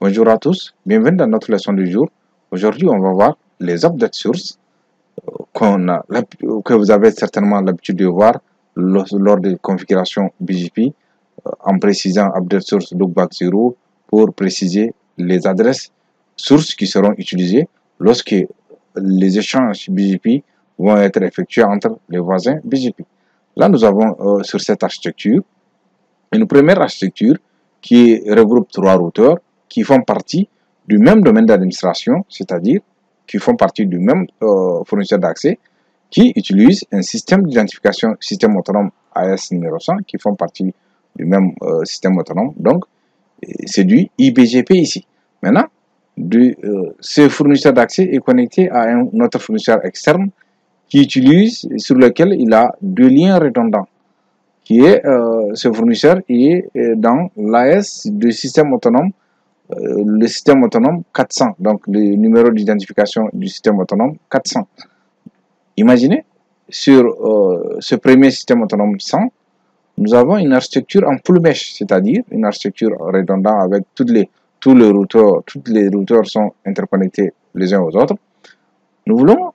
Bonjour à tous, bienvenue dans notre leçon du jour. Aujourd'hui, on va voir les update sources que vous avez certainement l'habitude de voir lors des configurations BGP en précisant update source loopback 0 pour préciser les adresses sources qui seront utilisées lorsque les échanges BGP vont être effectués entre les voisins BGP. Là, nous avons sur cette architecture une première architecture qui regroupe 3 routeurs qui font partie du même domaine d'administration, c'est-à-dire qui font partie du même fournisseur d'accès, qui utilisent un système d'identification, système autonome AS numéro 100, qui font partie du même système autonome. Donc, c'est du IBGP ici. Maintenant, ce fournisseur d'accès est connecté à un autre fournisseur externe sur lequel il a 2 liens redondants. Ce fournisseur est dans l'AS du système autonome, le système autonome 400, donc le numéro d'identification du système autonome 400. Imaginez, sur ce premier système autonome 100, nous avons une architecture en full mesh, c'est-à-dire une architecture redondante avec tous les routeurs sont interconnectés les uns aux autres. Nous voulons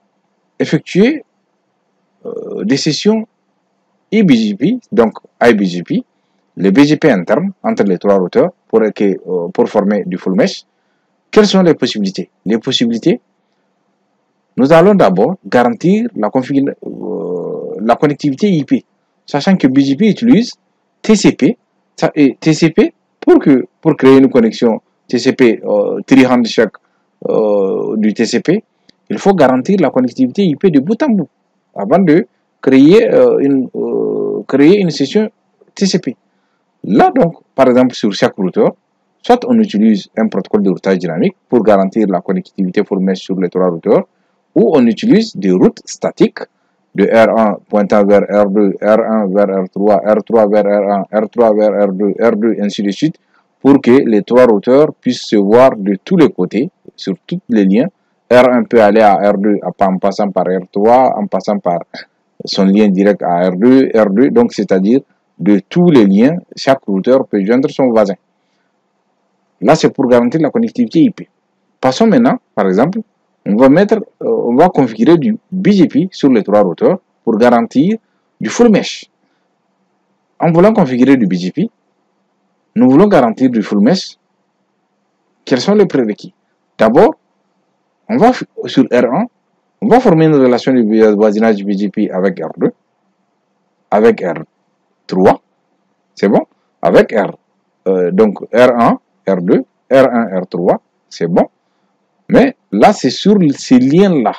effectuer des sessions IBGP, donc IBGP, le BGP interne entre les 3 routeurs pour former du full mesh. Quelles sont les possibilités? Les possibilités, nous allons d'abord garantir la connectivité IP, sachant que BGP utilise TCP. TCP, pour créer une connexion TCP, tri-handshake du TCP, il faut garantir la connectivité IP de bout en bout avant de créer une session TCP. Là donc, par exemple, sur chaque routeur, soit on utilise un protocole de routage dynamique pour garantir la connectivité full mesh sur les 3 routeurs, ou on utilise des routes statiques de R1 pointant vers R2, R1 vers R3, R3 vers R1, R3 vers R2, R2, ainsi de suite, pour que les 3 routeurs puissent se voir de tous les côtés, sur tous les liens. R1 peut aller à R2 en passant par R3, en passant par son lien direct à R2, R2, donc c'est-à-dire de tous les liens, chaque routeur peut joindre son voisin. Là, c'est pour garantir la connectivité IP. Passons maintenant, par exemple, on va configurer du BGP sur les 3 routeurs pour garantir du full mesh. En voulant configurer du BGP, nous voulons garantir du full mesh. Quels sont les prérequis? D'abord, on va sur R1, on va former une relation de voisinage BGP avec R2, avec R3, c'est bon, avec donc R1, R2, R1, R3, c'est bon. Mais là, c'est sur ces liens-là.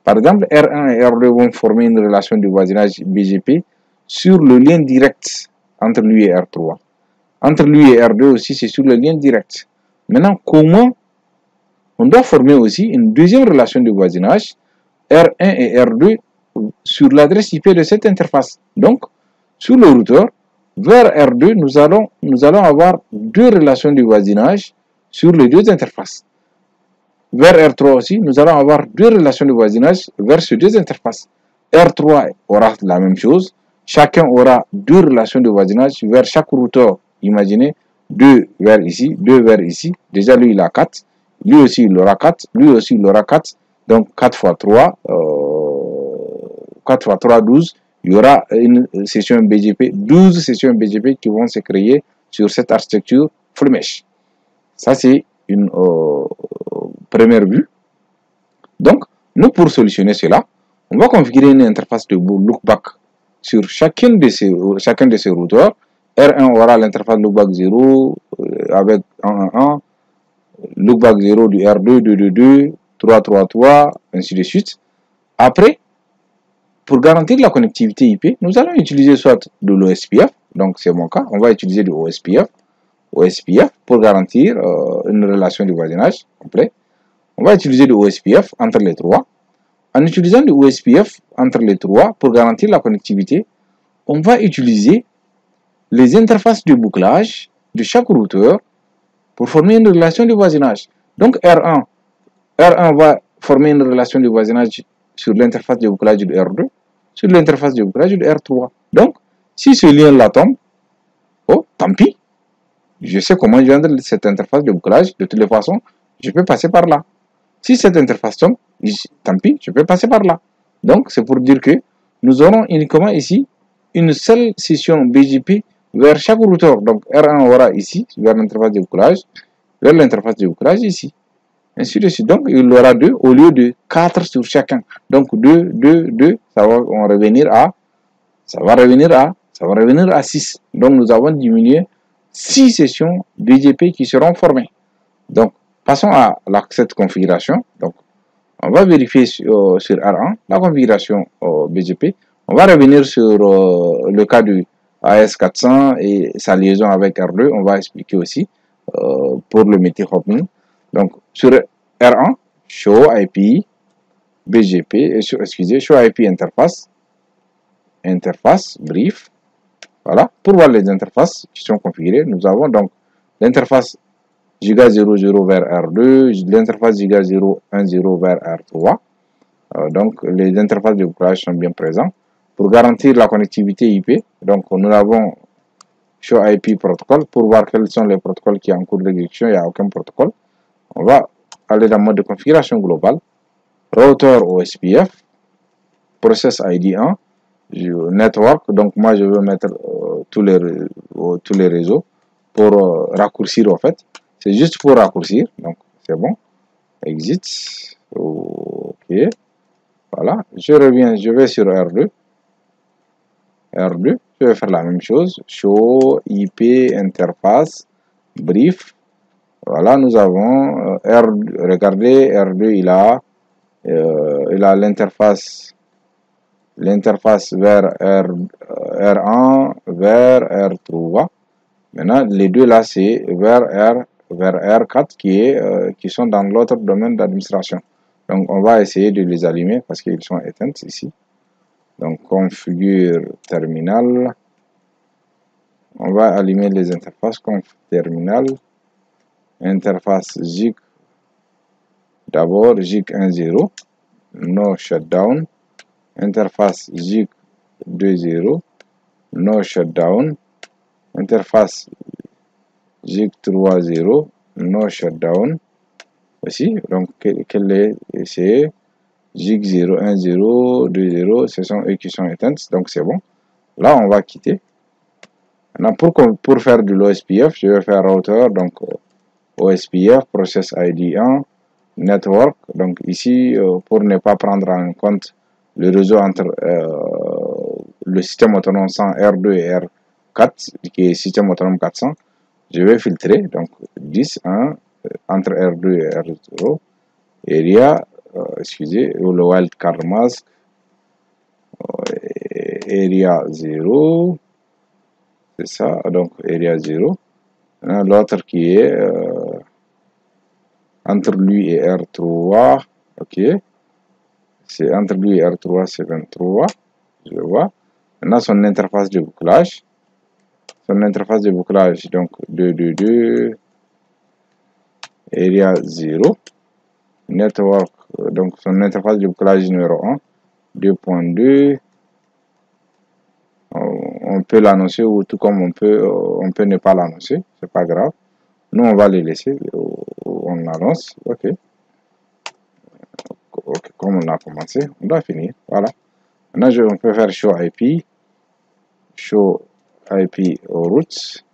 Par exemple, R1 et R2 vont former une relation de voisinage BGP sur le lien direct entre lui et R3. Entre lui et R2 aussi, c'est sur le lien direct. Maintenant, comment on doit former aussi une deuxième relation de voisinage R1 et R2 sur l'adresse IP de cette interface. Donc, sur le routeur, vers R2, nous allons avoir 2 relations de voisinage sur les 2 interfaces. Vers R3 aussi, nous allons avoir 2 relations de voisinage vers ces 2 interfaces. R3 aura la même chose. Chacun aura 2 relations de voisinage vers chaque routeur. Imaginez 2 vers ici, 2 vers ici. Déjà, lui, il a 4. Lui aussi, il aura 4. Lui aussi, il aura 4. Donc, 4 fois 3, 4 fois 3, 12. Il y aura une session BGP, 12 sessions BGP qui vont se créer sur cette architecture full mesh. Ça, c'est une première vue. Donc, nous, pour solutionner cela, on va configurer une interface de loopback sur chacun de ces routeurs. R1 aura l'interface loopback 0 avec 111, loopback 0 du R2, 222, 333, ainsi de suite. Après, pour garantir la connectivité IP, nous allons utiliser soit de l'OSPF, donc c'est mon cas, on va utiliser du OSPF pour garantir une relation de voisinage complet. On va utiliser du OSPF entre les 3. En utilisant du OSPF entre les 3 pour garantir la connectivité, on va utiliser les interfaces de bouclage de chaque routeur pour former une relation de voisinage. Donc R1 va former une relation de voisinage sur l'interface de bouclage de R2, sur l'interface de bouclage de R3. Donc, si ce lien-là tombe, oh, tant pis. je sais comment joindre cette interface de bouclage. De toutes les façons, je peux passer par là. Si cette interface tombe, tant pis, je peux passer par là. Donc, c'est pour dire que nous aurons uniquement ici une seule session BGP vers chaque routeur. Donc, R1 aura ici, vers l'interface de bouclage, vers l'interface de bouclage ici. Ainsi de suite. Donc, il y aura 2 au lieu de 4 sur chacun. Donc, 2, 2, 2, ça va revenir à 6. Donc, nous avons diminué 6 sessions BGP qui seront formées. Donc, passons à cette configuration. Donc, on va vérifier sur R1 la configuration BGP. On va revenir sur le cas du AS400 et sa liaison avec R2. On va expliquer aussi pour le métier hopping. Donc, sur R1, show IP BGP, show IP interface brief. Voilà, pour voir les interfaces qui sont configurées, nous avons donc l'interface Giga 00 vers R2, l'interface Giga 010 vers R3. Donc, les interfaces de bouclage sont bien présentes. Pour garantir la connectivité IP, donc nous avons Show IP protocole. Pour voir quels sont les protocoles qui sont en cours d'exécution, il n'y a aucun protocole. On va aller dans le mode de configuration globale. Router OSPF, Process ID 1, Network. Donc, moi, je veux mettre tous les réseaux pour raccourcir, en fait. C'est juste pour raccourcir, donc c'est bon. Exit. Ok. Voilà. Je reviens, je vais sur R2. R2, je vais faire la même chose. Show IP interface brief. Voilà, nous avons R2. Regardez, R2, il a l'interface vers R1 vers R3. Maintenant, les deux là, c'est vers R4 qui sont dans l'autre domaine d'administration. Donc, on va essayer de les allumer parce qu'ils sont éteints ici. Donc, configure terminal. On va allumer les interfaces. Conf terminal. Interface JIC. D'abord, JIC 1.0. No shutdown. Interface JIC 2.0. No shutdown. Interface JIC 3.0, no shutdown. Aussi, donc, c'est JIC 0.1.0, 2.0, ce sont eux qui sont éteints, donc c'est bon. Là, on va quitter. Maintenant, pour faire de l'OSPF, je vais faire router, donc OSPF, process ID 1, network. Donc ici, pour ne pas prendre en compte le réseau entre le système autonome 100 R2 et R4, qui est système autonome 400, je vais filtrer, donc 10, 1, entre R2 et R0, area, excusez, le wildcard mask, area 0, c'est ça, donc area 0, l'autre qui est entre lui et R3, ok, c'est entre lui et R3, c'est 23, je vois. Maintenant, son interface de bouclage, donc 222, area 0, network, donc son interface de bouclage numéro 1, 2.2, on peut l'annoncer ou tout comme on peut ne pas l'annoncer, c'est pas grave. Nous, on va les laisser, on annonce, ok. Comme on a commencé, on doit finir, voilà. Maintenant, on peut faire show IP routes,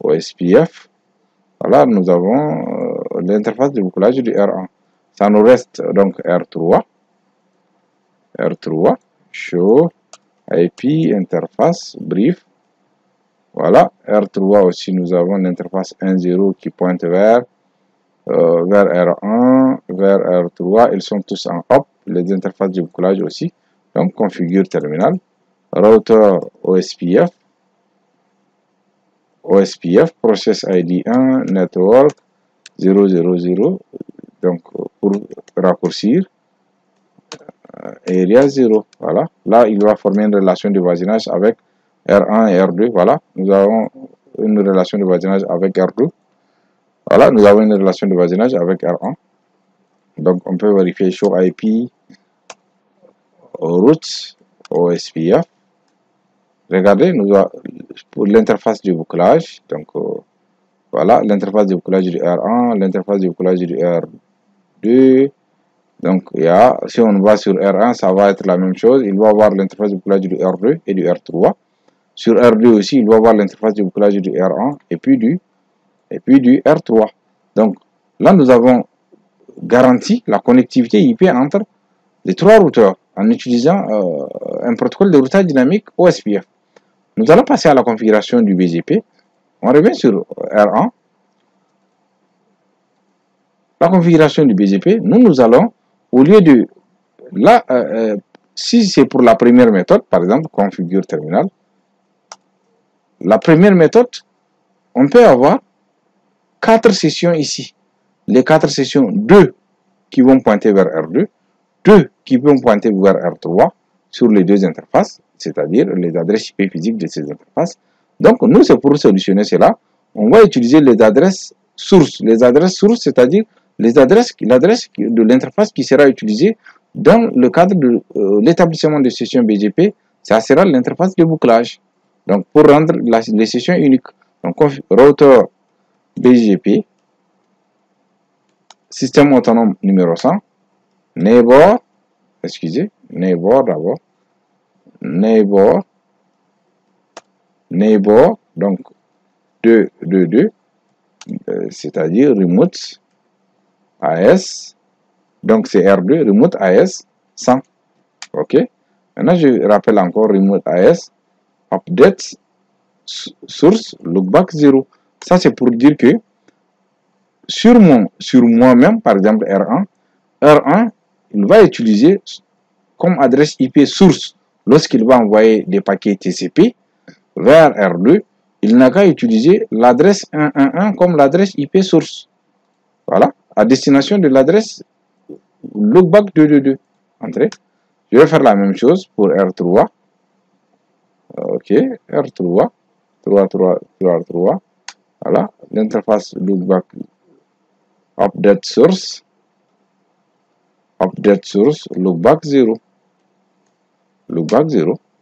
OSPF. Voilà, nous avons l'interface de bouclage du R1. Ça nous reste donc R3, show IP interface brief. Voilà, R3 aussi, nous avons l'interface 1.0 qui pointe vers R1, vers R3. Ils sont tous en hop, les interfaces de bouclage aussi. Donc, configure terminal. Router OSPF, process ID 1, network 000, donc pour raccourcir, area 0, voilà. Là, il va former une relation de voisinage avec R1 et R2, voilà. Nous avons une relation de voisinage avec R2. Voilà, nous avons une relation de voisinage avec R1. Donc, on peut vérifier show IP routes OSPF. Regardez, pour l'interface du bouclage, donc Voilà, l'interface de couplage du R1, l'interface de couplage du R2. Donc, si on va sur R1, ça va être la même chose. Il va avoir l'interface de couplage du R2 et du R3. Sur R2 aussi, il va avoir l'interface de couplage du R1 et puis du R3. Donc, là, nous avons garanti la connectivité IP entre les trois routeurs en utilisant un protocole de routage dynamique OSPF. Nous allons passer à la configuration du BGP. On revient sur R1. La configuration du BGP, nous allons, au lieu de là, si c'est pour la première méthode, par exemple, configure terminal, la première méthode, on peut avoir 4 sessions ici. Les 4 sessions, 2 qui vont pointer vers R2, 2 qui vont pointer vers R3 sur les deux interfaces, c'est-à-dire les adresses IP physiques de ces interfaces. Donc, nous, c'est pour solutionner cela. On va utiliser les adresses sources. Les adresses sources, c'est-à-dire l'adresse de l'interface qui sera utilisée dans le cadre de l'établissement de sessions BGP. Ça sera l'interface de bouclage. Donc, pour rendre les sessions uniques. Donc, routeur BGP, système autonome numéro 100, neighbor d'abord, neighbor, donc 222, c'est-à-dire remote AS, donc c'est R2, remote AS 100. Ok, maintenant je rappelle encore remote AS, update source loopback 0. Ça c'est pour dire que sur moi-même, par exemple R1, il va utiliser comme adresse IP source lorsqu'il va envoyer des paquets TCP vers R2, il n'a qu'à utiliser l'adresse 111 comme l'adresse IP source. Voilà, à destination de l'adresse loopback 222. Entrée. Je vais faire la même chose pour R3. Ok, R3, 3. Voilà, l'interface loopback update source loopback 0.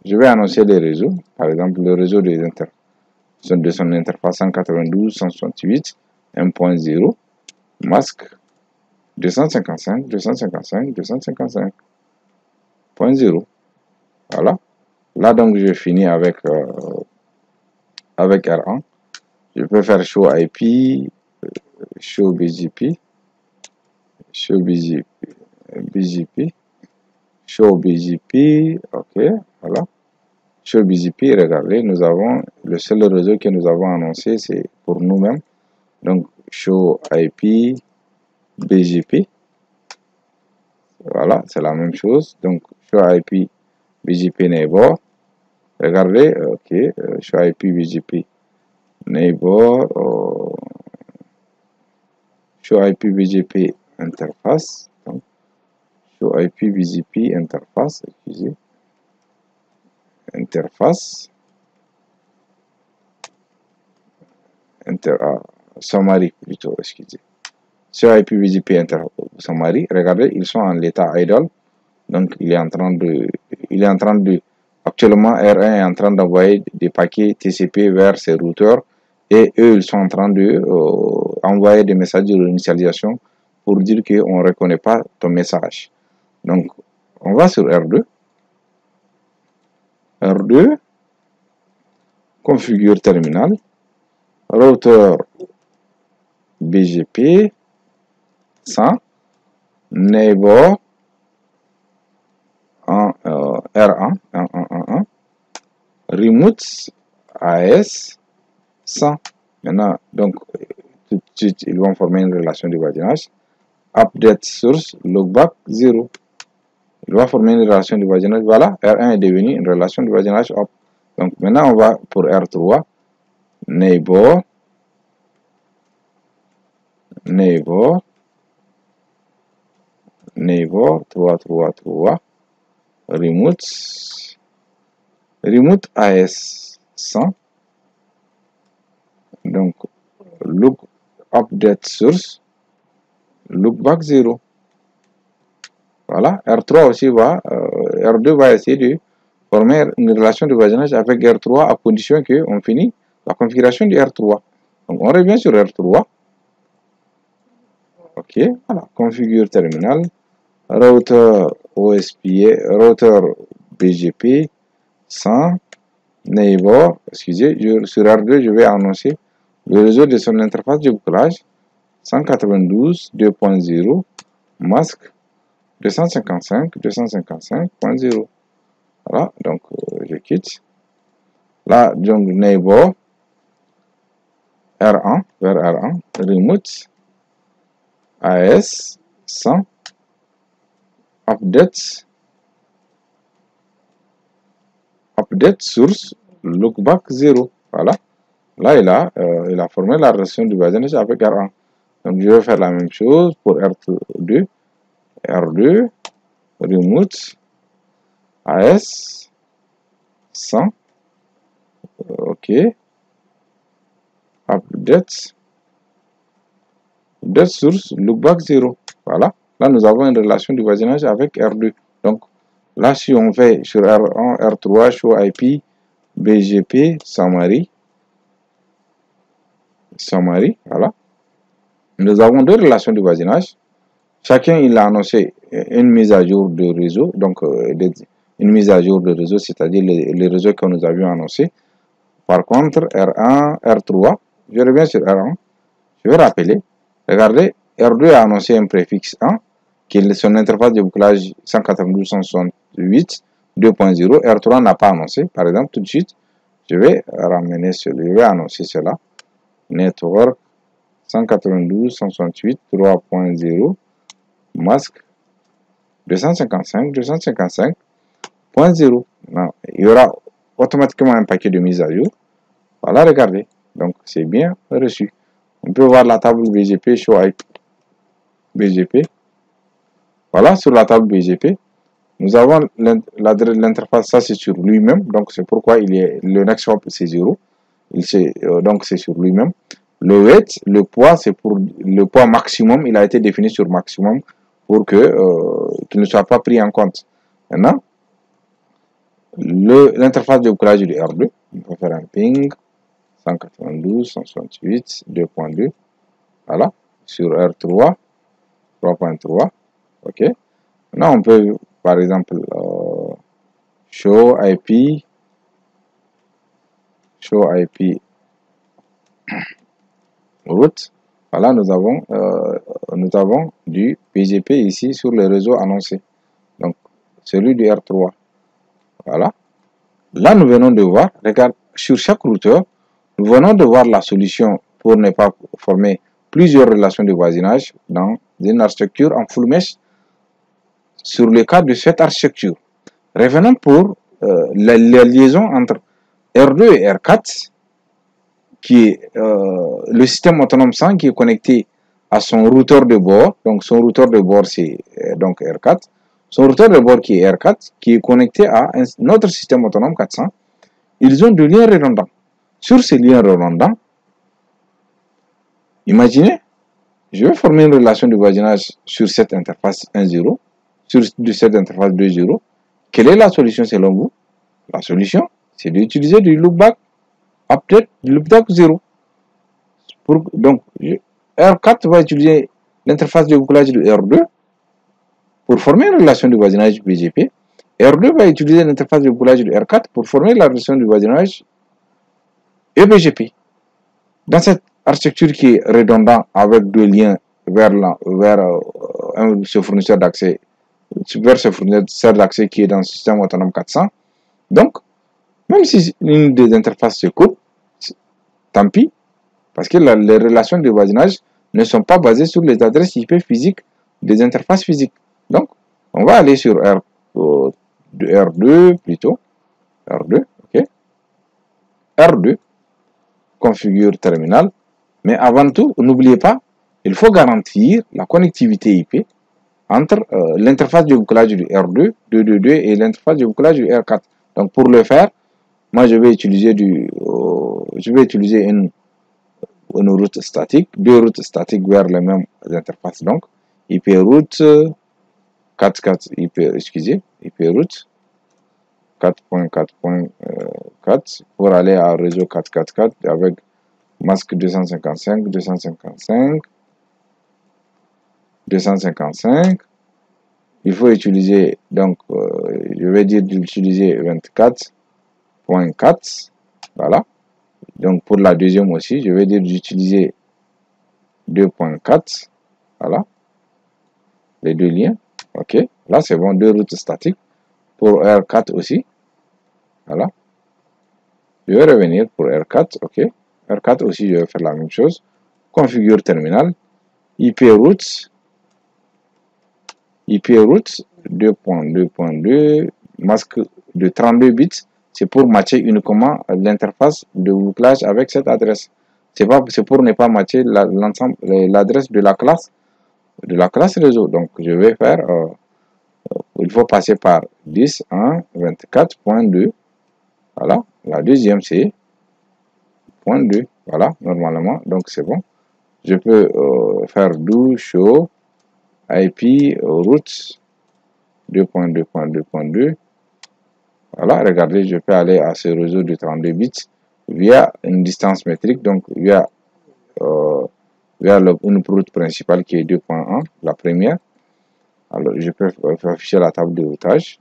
Je vais annoncer les réseaux, par exemple le réseau de son interface 192.168 1.0 masque 255.0. Voilà. Là donc je finis avec R1. Je peux faire show IP, show BGP, ok, voilà. Show BGP, regardez, nous avons le seul réseau que nous avons annoncé, c'est pour nous-mêmes. Donc, show IP BGP. Voilà, c'est la même chose. Donc, show IP BGP neighbor. Regardez, ok, show IP BGP neighbor, show IP BGP interface. Donc, show IP BGP interface, excusez. Interface. Summary plutôt, excusez. Sur IPVGP summary, regardez, ils sont en l'état idle. Donc, actuellement, R1 est en train d'envoyer des paquets TCP vers ses routeurs et eux, ils sont en train de envoyer des messages de réinitialisation pour dire qu'on ne reconnaît pas ton message. Donc, on va sur R2. R2, configure terminal, routeur BGP 100, neighbor R1, remote AS 100. Maintenant, donc, tout de suite, ils vont former une relation de voisinage. Update source loopback 0. Il va former une relation de voisinage. Voilà, R1 est devenu une relation de voisinage up. Donc, maintenant, on va pour R3. Neighbor 333 remote AS 100. Donc look update source loopback 0. Voilà, R3 aussi R2 va essayer de former une relation de voisinage avec R3 à condition qu'on finisse la configuration du R3. Donc, on revient sur R3. OK, voilà, configure terminal, routeur OSPF, routeur BGP, 100, neighbor, excusez, sur R2, je vais annoncer le réseau de son interface de bouclage, 192, 2.0, masque, 255, 255.0. Voilà, donc je quitte. Là, donc neighbor, R1, vers R1, remote, AS, 100, update source, lookback 0. Voilà. Là, il a formé la relation du voisinage avec R1. Donc, je vais faire la même chose pour R2, remote, AS, 100, OK, update source, lookback 0. Voilà. Là, nous avons une relation du voisinage avec R2. Donc, là, si on fait sur R1, R3, show IP, BGP, summary, voilà. Nous avons deux relations de voisinage. Chacun, il a annoncé une mise à jour de réseau, donc une mise à jour de réseau, c'est-à-dire les réseaux que nous avions annoncés. Par contre, R1, R3, je reviens sur R1, je vais rappeler. Regardez, R2 a annoncé un préfixe 1, qui est son interface de bouclage 192.168, 2.0. R3 n'a pas annoncé. Par exemple, tout de suite, je vais annoncer cela. Network 192.168, 3.0, masque 255.0. Il y aura automatiquement un paquet de mise à jour. Voilà, regardez. Donc, c'est bien reçu. On peut voir la table BGP, show IP BGP. Voilà, sur la table BGP, nous avons l'interface, ça c'est sur lui-même. Donc, c'est pourquoi le next hop c'est 0. Donc, c'est sur lui-même. Le weight, le poids, c'est pour le poids maximum. Il a été défini sur maximum pour qu'il ne soit pas pris en compte. Maintenant, l'interface de bouclage du R2, on va faire un ping 192.168, 2.2. Voilà, sur R3, 3.3. OK. Maintenant, on peut, par exemple, show IP route. Voilà, nous avons du BGP ici sur le réseau annoncé. Donc, celui du R3. Voilà. Là, nous venons de voir, regarde, sur chaque routeur, nous venons de voir la solution pour ne pas former plusieurs relations de voisinage dans une architecture en full mesh sur le cas de cette architecture. Revenons pour la liaison entre R2 et R4, qui est le système autonome 100 qui est connecté à son routeur de bord. Donc, son routeur de bord, c'est donc R4. Son routeur de bord qui est R4, qui est connecté à un autre système autonome 400. Ils ont des liens redondants. Sur ces liens redondants, imaginez, je vais former une relation de voisinage sur cette interface 1.0, sur cette interface 2.0. Quelle est la solution selon vous? La solution, c'est d'utiliser du loopback update, du loopback 0. Donc, R4 va utiliser l'interface de bouclage de R2 pour former une relation de voisinage BGP. R2 va utiliser l'interface de bouclage de R4 pour former la relation de voisinage BGP. Dans cette architecture qui est redondante avec deux liens vers ce fournisseur d'accès, vers ce fournisseur d'accès qui est dans le système autonome 400. Donc, même si une des interfaces se coupe, tant pis, parce que les relations de voisinage ne sont pas basées sur les adresses IP physiques des interfaces physiques. Donc, on va aller sur R2 plutôt. R2, OK. R2, configure terminal. Mais avant tout, n'oubliez pas, il faut garantir la connectivité IP entre l'interface de bouclage du R2, 222 et l'interface de bouclage du R4. Donc, pour le faire, moi, je vais utiliser une route statique, deux routes statiques vers les mêmes interfaces. Donc, IP route 4.4, IP route 4.4.4 pour aller à réseau 4.4.4 avec masque 255, 255, 255. Il faut utiliser, donc, je vais dire d'utiliser 24.4. Voilà. Donc, pour la deuxième aussi, je vais dire d'utiliser 2.4. Voilà. Les deux liens. OK. Là, c'est bon. Deux routes statiques. Pour R4 aussi. Voilà. Je vais revenir pour R4. OK. R4 aussi, je vais faire la même chose. Configure terminal. IP routes. IP routes 2.2.2. Masque de 32 bits. C'est pour matcher uniquement l'interface de bouclage avec cette adresse. C'est pour ne pas matcher l'adresse de la classe réseau. Donc, je vais faire, il faut passer par 10.1.24.2. Voilà. La deuxième, c'est .2. Voilà, normalement. Donc, c'est bon. Je peux faire do show IP routes 2.2.2.2. Voilà, regardez, je peux aller à ce réseau de 32 bits via une distance métrique, donc via une route principale qui est 2.1, la première. Alors, je peux afficher la table de routage.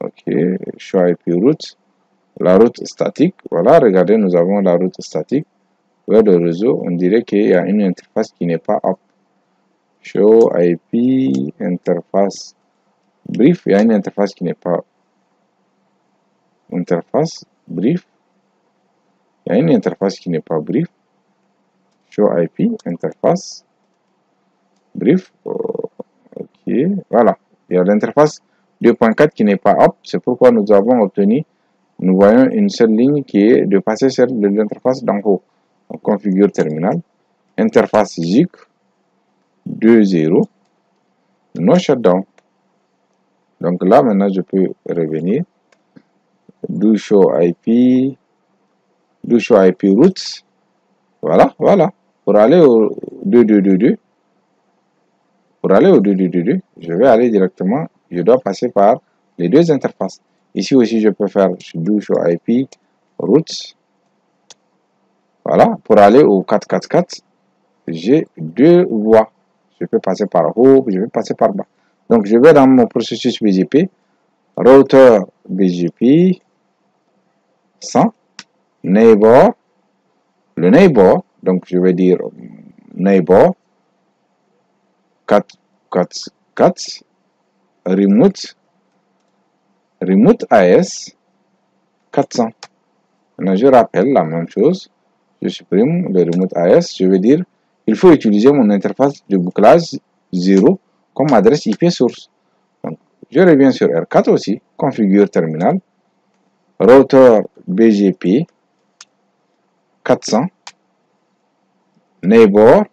OK, show IP route. La route statique, voilà, regardez, nous avons la route statique vers le réseau. On dirait qu'il y a une interface qui n'est pas up. Show IP interface brief, il y a une interface qui n'est pas interface brief. Il y a une interface qui n'est pas brief. Show IP interface brief. OK, voilà. Il y a l'interface 2.4 qui n'est pas up. C'est pourquoi nous avons obtenu, nous voyons une seule ligne qui est de passer celle de l'interface d'en haut. On configure terminal. Interface ZIC 2.0. No shutdown. Donc là, maintenant, je peux revenir. Do show IP routes. Voilà, voilà. Pour aller au 2222, je vais aller directement, je dois passer par les deux interfaces. Ici aussi, je peux faire do show IP routes. Voilà, pour aller au 444, j'ai deux voies. Je peux passer par haut, je vais passer par bas. Donc, je vais dans mon processus BGP, router BGP 100, neighbor, le neighbor, donc je vais dire neighbor 444, remote AS 400. Maintenant, je rappelle la même chose, je supprime le remote AS, je vais dire, il faut utiliser mon interface de bouclage 0 comme adresse IP source. Donc, je reviens sur R4 aussi, configure terminal, router BGP 400, neighbor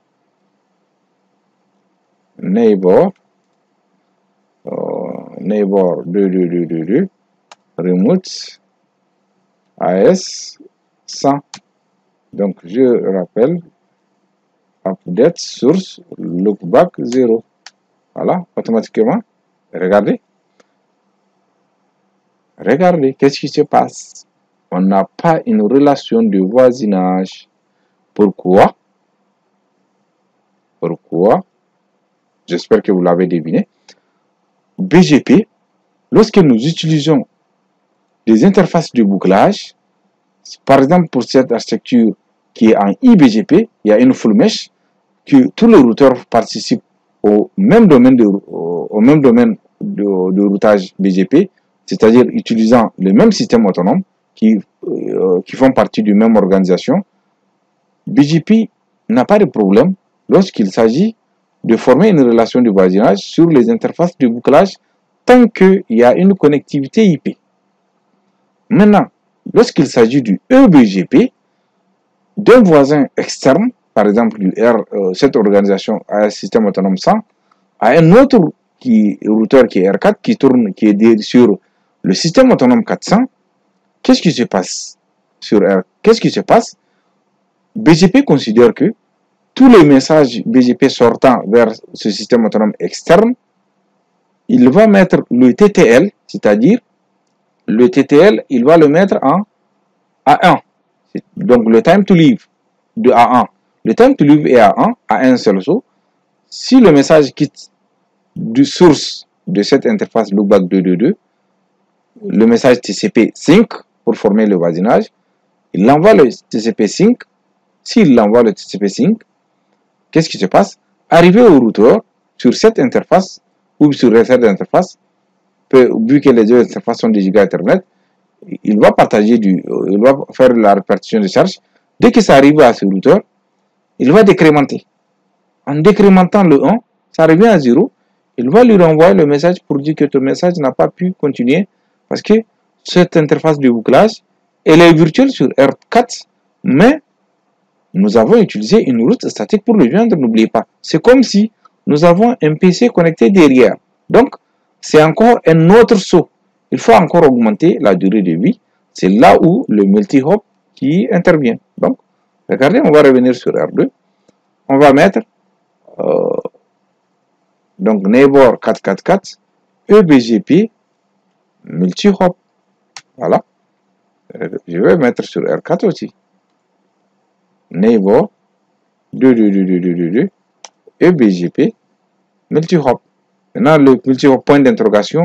2222, remote AS 100. Donc, je rappelle, update source lookback 0. Voilà, automatiquement. Regardez. Regardez, qu'est-ce qui se passe? On n'a pas une relation de voisinage. Pourquoi? J'espère que vous l'avez deviné. BGP, lorsque nous utilisons des interfaces de bouclage, par exemple pour cette architecture qui est en IBGP, il y a une full mesh, que tous les routeurs participent au même domaine de routage BGP, c'est-à-dire utilisant le même système autonome qui font partie d'une même organisation. BGP n'a pas de problème lorsqu'il s'agit de former une relation de voisinage sur les interfaces de bouclage tant qu'il y a une connectivité IP. Maintenant, lorsqu'il s'agit du EBGP, d'un voisin externe, par exemple cette organisation a un système autonome 100, à un autre routeur qui est R4 qui est sur le système autonome 400, qu'est-ce qui se passe sur R? Qu'est-ce qui se passe? BGP considère que tous les messages BGP sortant vers ce système autonome externe, il va mettre le TTL, c'est-à-dire le TTL, il va le mettre en A1, Donc le time to leave de A1, le time to leave est à 1 à un seul saut. Si le message quitte du source de cette interface loopback 222, le message TCP sync pour former le voisinage, il envoie le TCP sync. S'il envoie le TCP sync, qu'est-ce qui se passe? Arrivé au routeur, sur cette interface ou sur cette interface, vu que les deux interfaces sont des giga Ethernet, il va il va faire la répartition de charge. Dès que ça arrive à ce routeur, il va décrémenter. En décrémentant le 1, ça revient à 0. Il va lui renvoyer le message pour dire que ton message n'a pas pu continuer parce que cette interface de bouclage, elle est virtuelle sur R4, mais nous avons utilisé une route statique pour le joindre, n'oubliez pas. C'est comme si nous avons un PC connecté derrière. Donc, c'est encore un autre saut. Il faut encore augmenter la durée de vie. C'est là où le multi-hop qui intervient. Donc, regardez, on va revenir sur R2. On va mettre donc neighbor 444 eBGP multi-hop. Voilà. Je vais mettre sur R4 aussi. Neighbor 22222 eBGP multi-hop. Maintenant, le multi-hop point d'interrogation,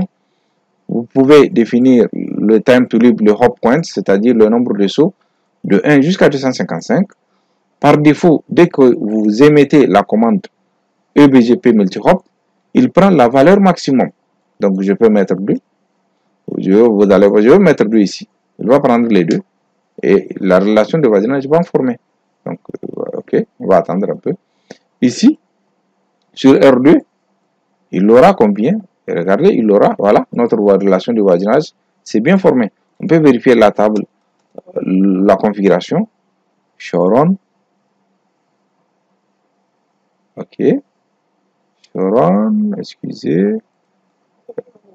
vous pouvez définir le time to leave, le hop point, c'est-à-dire le nombre de sauts de 1 jusqu'à 255. Par défaut, dès que vous émettez la commande eBGP multi-hop, il prend la valeur maximum. Donc, je peux mettre 2. Je vais mettre 2 ici. Il va prendre les deux. Et la relation de voisinage va en former. Donc, ok, on va attendre un peu. Ici, sur R2, il aura combien? Et regardez, il aura, voilà, notre relation de voisinage, c'est bien formé. On peut vérifier la table, la configuration. Showrun. Ok. Showrun, excusez.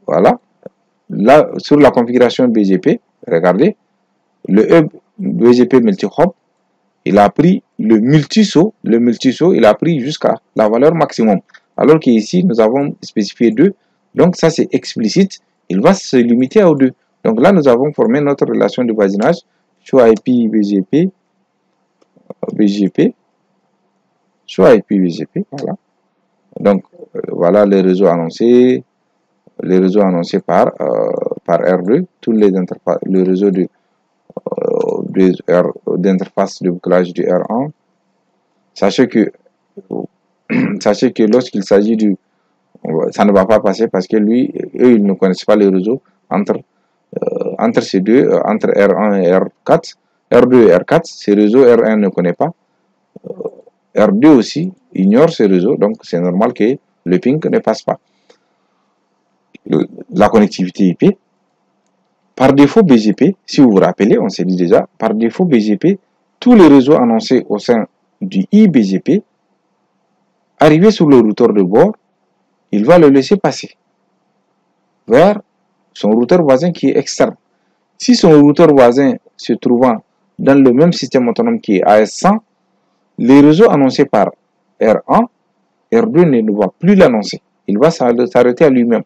Voilà. Là, sur la configuration BGP, regardez, le hub BGP multi-hop, il a pris le multi-saut, il a pris jusqu'à la valeur maximum. Alors qu'ici, nous avons spécifié 2. Donc, ça, c'est explicite. Il va se limiter à 2. Donc là, nous avons formé notre relation de voisinage. Show IP BGP. Show IP BGP. Voilà. Donc, voilà les réseaux annoncés. Les réseaux annoncés par R2. Tous les interfaces, le réseau d'interface de bouclage du R1. Sachez que lorsqu'il s'agit du, ça ne va pas passer parce que eux, ils ne connaissent pas les réseaux entre ces deux, entre R1 et R4, R2 et R4. Ces réseaux, R1 ne connaît pas. R2 aussi ignore ces réseaux, donc c'est normal que le ping ne passe pas. La connectivité IP. Par défaut BGP, si vous vous rappelez, on s'est dit déjà, par défaut BGP, tous les réseaux annoncés au sein du iBGP, arrivé sur le routeur de bord, il va le laisser passer vers son routeur voisin qui est externe. Si son routeur voisin se trouvant dans le même système autonome qui est AS100, les réseaux annoncés par R1, R2 ne va plus l'annoncer. Il va s'arrêter à lui-même.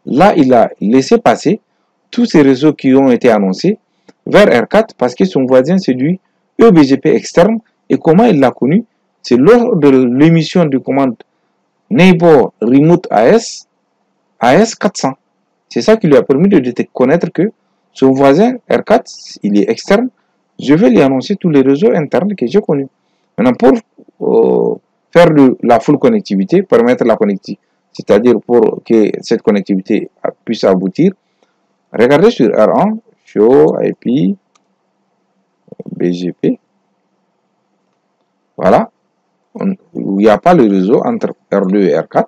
Là, il a laissé passer tous ces réseaux qui ont été annoncés vers R4 parce que son voisin c'est du eBGP externe. Et comment il l'a connu? C'est lors de l'émission de commande Neighbor Remote AS 400. C'est ça qui lui a permis de connaître que son voisin R4, il est externe. Je vais lui annoncer tous les réseaux internes que j'ai connus. Maintenant, pour faire la full connectivité, permettre la connectivité, c'est-à-dire pour que cette connectivité puisse aboutir, regardez sur R1, Show IP BGP. Voilà. Il n'y a pas le réseau entre R2 et R4.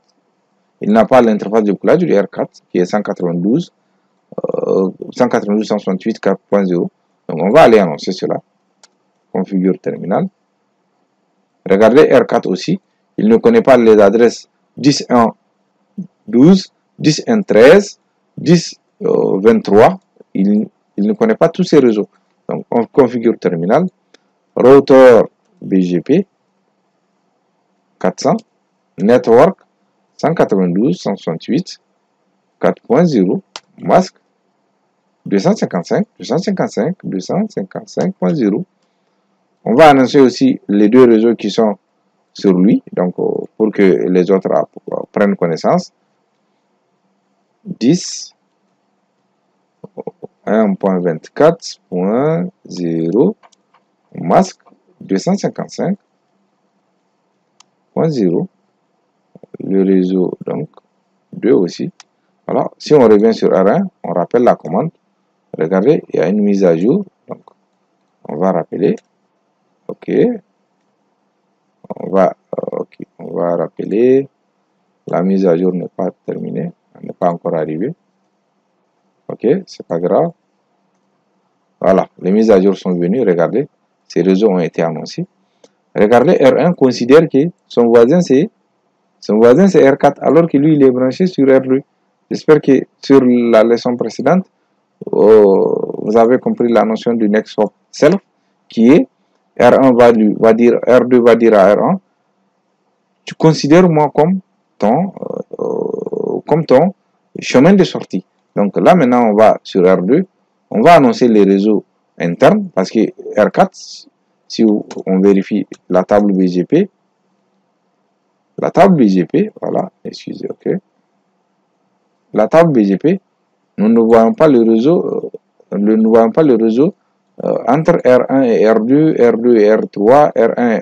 Il n'a pas l'interface de bouclage du R4 qui est 192.168.4.0. Donc on va aller annoncer cela. Configure terminal. Regardez R4 aussi. Il ne connaît pas les adresses 10.1.12, 10.1.13, 10.23. Il ne connaît pas tous ces réseaux. Donc on configure terminal. Router BGP 400. Network 192.168.4.0. Masque 255.0. On va annoncer aussi les deux réseaux qui sont sur lui, donc pour que les autres prennent connaissance. 10 1.24.0 masque 255.0, le réseau donc 2 aussi. Alors, si on revient sur R1, on rappelle la commande. Regardez, il y a une mise à jour. Donc, on va rappeler. OK. On va rappeler. La mise à jour n'est pas terminée. Elle n'est pas encore arrivée. OK, c'est pas grave. Voilà, les mises à jour sont venues. Regardez, ces réseaux ont été annoncés. Regardez, R1 considère que son voisin c'est R4, alors que lui il est branché sur R2. J'espère que sur la leçon précédente, vous avez compris la notion du next hop self, qui est R1 va dire R2 va dire à R1, tu considères moi comme ton chemin de sortie. Donc là maintenant on va sur R2, on va annoncer les réseaux internes parce que R4, si on vérifie la table BGP, voilà, excusez, ok. La table BGP, nous ne voyons pas le réseau, entre R1 et R2, R2 et R3, R1 et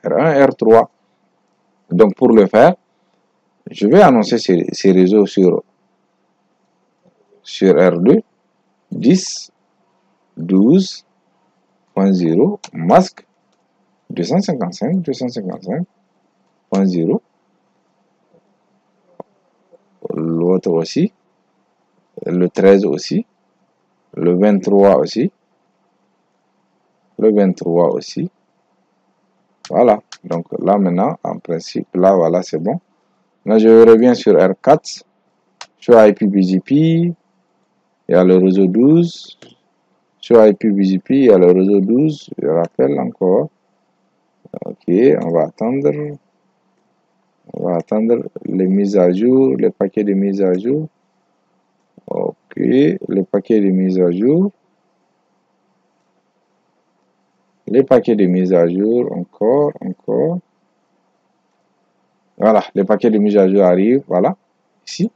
R1 et R3. Donc pour le faire, je vais annoncer ces réseaux sur R2, 10, 12.0, masque 255.0, l'autre aussi, le 13 aussi, le 23 aussi, voilà. Donc là maintenant, en principe, là voilà, c'est bon. Là je reviens sur R4, sur IPBGP, il y a le réseau 12, sur IPBGP, il y a le réseau 12, je rappelle encore. Ok, on va attendre les mises à jour, les paquets de mise à jour. Ok, les paquets de mise à jour. Les paquets de mise à jour, encore. Voilà, les paquets de mise à jour arrivent, voilà, ici.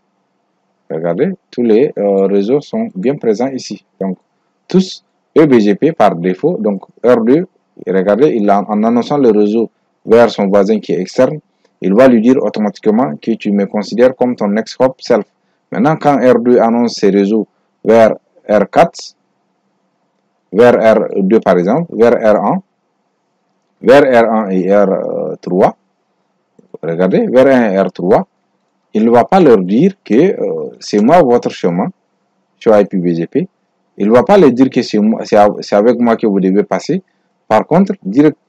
Regardez, tous les réseaux sont bien présents ici. Donc, tous EBGP par défaut. Donc, R2, regardez, en annonçant le réseau vers son voisin qui est externe, il va lui dire automatiquement que tu me considères comme ton next hop self. Maintenant, quand R2 annonce ses réseaux vers R4, vers R2 par exemple, vers R1 et R3, regardez, vers 1 et R3, il ne va pas leur dire que c'est moi votre chemin sur IPBGP. Il ne va pas leur dire que c'est avec moi que vous devez passer. Par contre,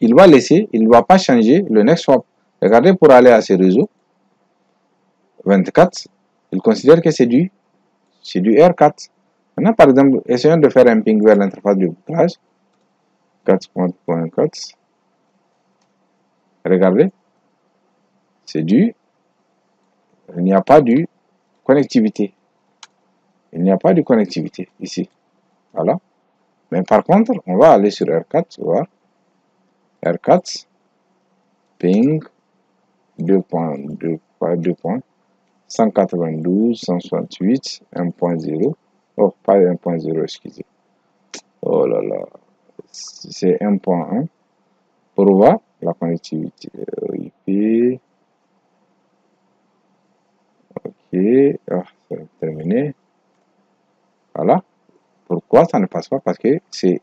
il va laisser, il ne va pas changer le next swap. Regardez, pour aller à ce réseau 24, il considère que c'est du R4. Maintenant, par exemple, essayons de faire un ping vers l'interface du bouclage. 4.4. Regardez, c'est il n'y a pas de connectivité. Il n'y a pas de connectivité ici. Voilà. Mais par contre, on va aller sur R4, voir. R4, ping 2.192.168.1.0. Oh, pas 1.0, excusez. Oh là là. C'est 1.1. Pour voir la connectivité IP. Ok. Ah, c'est terminé. Voilà. Pourquoi ça ne passe pas? Parce que c'est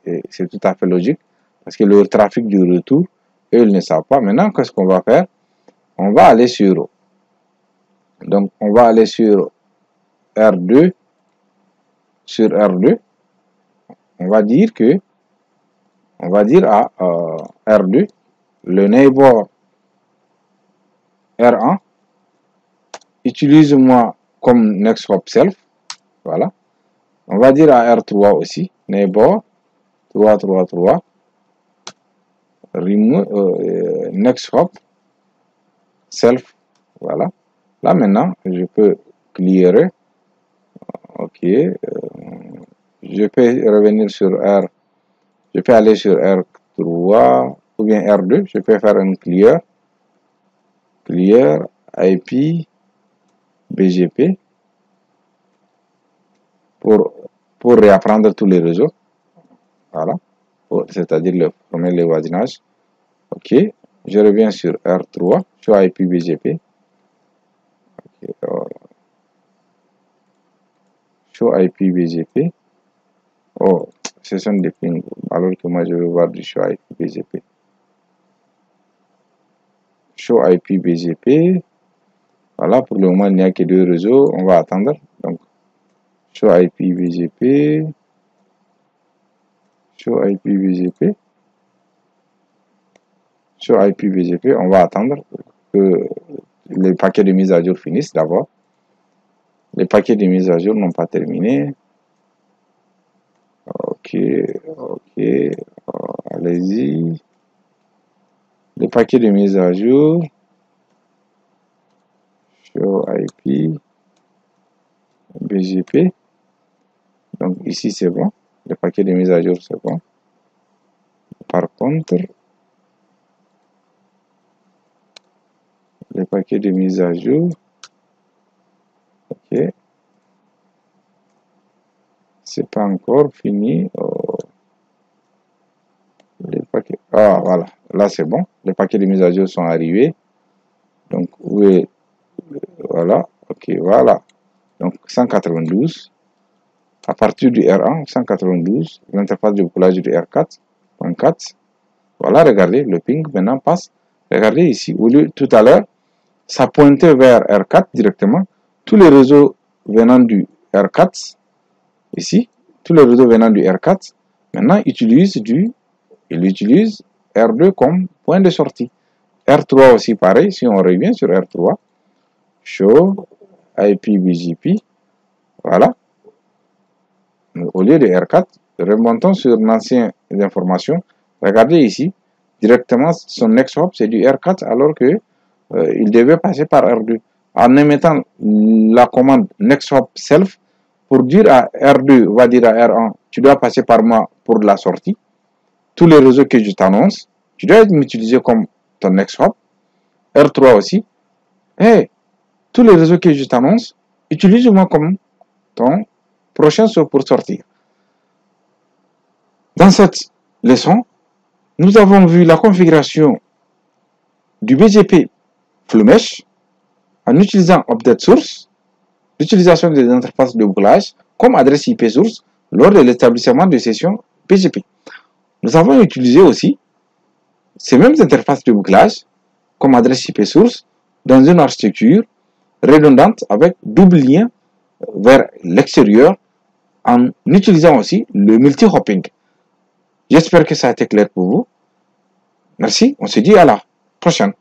tout à fait logique. Parce que le trafic du retour, eux, ils ne savent pas. Maintenant, qu'est-ce qu'on va faire? On va aller sur R2. Sur R2, on va dire à R2, le neighbor R1, utilise-moi comme next hop self. Voilà. On va dire à R3 aussi, neighbor 333, next hop self. Voilà. Là maintenant, je peux clearer. Ok. je peux revenir sur R, je peux aller sur R3 ou bien R2, je peux faire un clear IP BGP pour réapprendre tous les réseaux. Voilà, c'est-à-dire le premier voisinage. Ok, je reviens sur R3, show IP BGP. Okay, show IP BGP. Oh, ce sont des pings, alors que moi je veux voir du show IP BGP. Show IP BGP. Voilà, pour le moment il n'y a que deux réseaux, on va attendre. Donc, show IP BGP. Show IP BGP. Show IP BGP, on va attendre que les paquets de mise à jour finissent d'abord. Les paquets de mise à jour n'ont pas terminé. Ok, allez-y. Les paquets de mise à jour. Show IP BGP. Donc ici c'est bon. Les paquets de mise à jour c'est bon. Par contre, les paquets de mise à jour. Ok. C'est pas encore fini. Oh. Les paquets. Ah voilà. Là c'est bon. Les paquets de mise à jour sont arrivés. Donc oui. Voilà. Ok, voilà. Donc 192. À partir du R1, 192, l'interface de bouclage du R4.4. Voilà, regardez, le ping maintenant passe. Regardez ici, au lieu tout à l'heure, ça pointait vers R4 directement. Tous les réseaux venant du R4, ici, tous les réseaux venant du R4, maintenant il utilise R2 comme point de sortie. R3 aussi pareil, si on revient sur R3, show IP BGP, voilà. Au lieu de R4, remontons sur l'ancienne information. Regardez ici, directement son next hop c'est du R4 alors que il devait passer par R2. En émettant la commande next hop self pour dire à R2, va dire à R1, tu dois passer par moi pour la sortie. Tous les réseaux que je t'annonce, tu dois m'utiliser comme ton next hop. R3 aussi. Hey, tous les réseaux que je t'annonce, utilise-moi comme ton prochain saut pour sortir. Dans cette leçon, nous avons vu la configuration du BGP FlowMesh en utilisant Update Source, l'utilisation des interfaces de bouclage comme adresse IP source lors de l'établissement de sessions BGP. Nous avons utilisé aussi ces mêmes interfaces de bouclage comme adresse IP source dans une architecture redondante avec double lien vers l'extérieur en utilisant aussi le multi-hopping. J'espère que ça a été clair pour vous. Merci, on se dit à la prochaine.